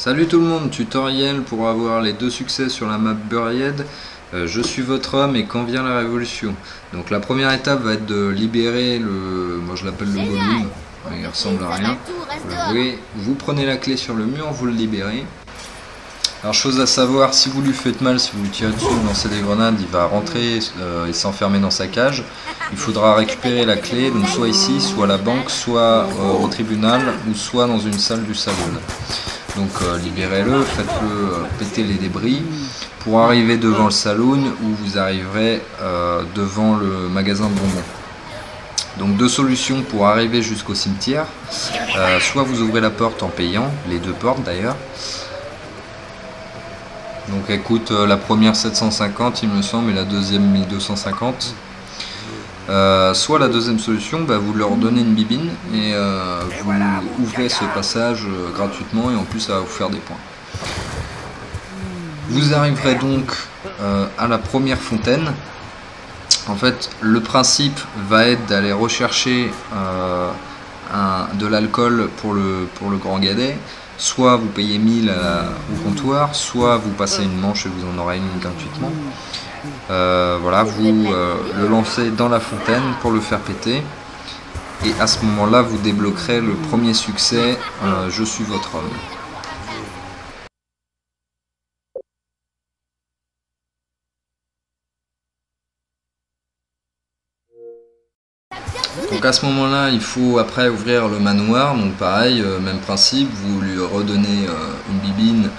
Salut tout le monde, tutoriel pour avoir les 2 succès sur la map Buried. Je suis votre homme et quand vient la révolution. Donc la première étape va être de libérer le... moi je l'appelle le volume, mais il ressemble à rien. Vous prenez la clé sur le mur, vous le libérez. Alors chose à savoir, si vous lui faites mal, si vous lui tirez dessus, vous lancez des grenades, il va rentrer et s'enfermer dans sa cage. Il faudra récupérer la clé, donc soit ici, soit à la banque, soit au tribunal, ou soit dans une salle du saloon. Donc libérez-le, faites-le péter les débris pour arriver devant le saloon où vous arriverez devant le magasin de bonbons. Donc 2 solutions pour arriver jusqu'au cimetière. Soit vous ouvrez la porte en payant, les 2 portes d'ailleurs. Donc elle coûte la première 750 il me semble et la deuxième 1250. Soit la deuxième solution, vous leur donnez une bibine et vous ouvrez ce passage gratuitement et en plus ça va vous faire des points. Vous arriverez donc à la première fontaine. En fait le principe va être d'aller rechercher de l'alcool pour le grand gadet. Soit vous payez 1000 au comptoir, soit vous passez une manche et vous en aurez une gratuitement. Voilà, vous le lancez dans la fontaine pour le faire péter. Et à ce moment-là, vous débloquerez le premier succès, je suis votre homme. Donc à ce moment-là, il faut après ouvrir le manoir, donc pareil, même principe, vous lui redonnez une bibine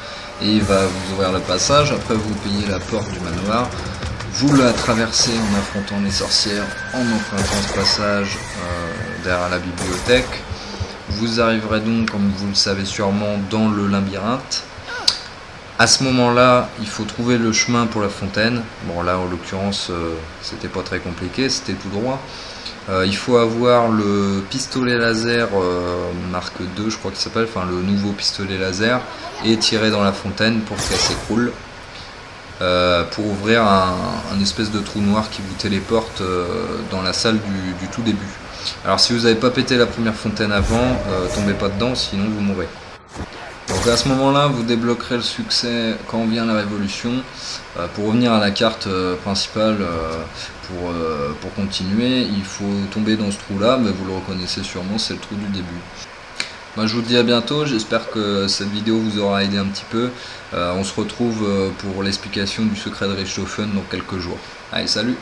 et il va vous ouvrir le passage. Après vous payez la porte du manoir, vous la traversez en affrontant les sorcières, en empruntant ce passage derrière la bibliothèque. Vous arriverez donc, comme vous le savez sûrement, dans le labyrinthe. À ce moment-là, il faut trouver le chemin pour la fontaine. Bon là en l'occurrence, c'était pas très compliqué, c'était tout droit. Il faut avoir le pistolet laser marque 2 je crois qu'il s'appelle, enfin le nouveau pistolet laser, et tirer dans la fontaine pour qu'elle s'écroule, pour ouvrir un espèce de trou noir qui vous téléporte dans la salle du tout début. Alors si vous n'avez pas pété la première fontaine avant, tombez pas dedans sinon vous mourrez. Donc à ce moment là vous débloquerez le succès quand vient la révolution. Pour revenir à la carte principale, pour continuer, il faut tomber dans ce trou là, mais vous le reconnaissez sûrement, c'est le trou du début. Moi je vous dis à bientôt, j'espère que cette vidéo vous aura aidé un petit peu. On se retrouve pour l'explication du secret de Richthofen dans quelques jours. Allez, salut!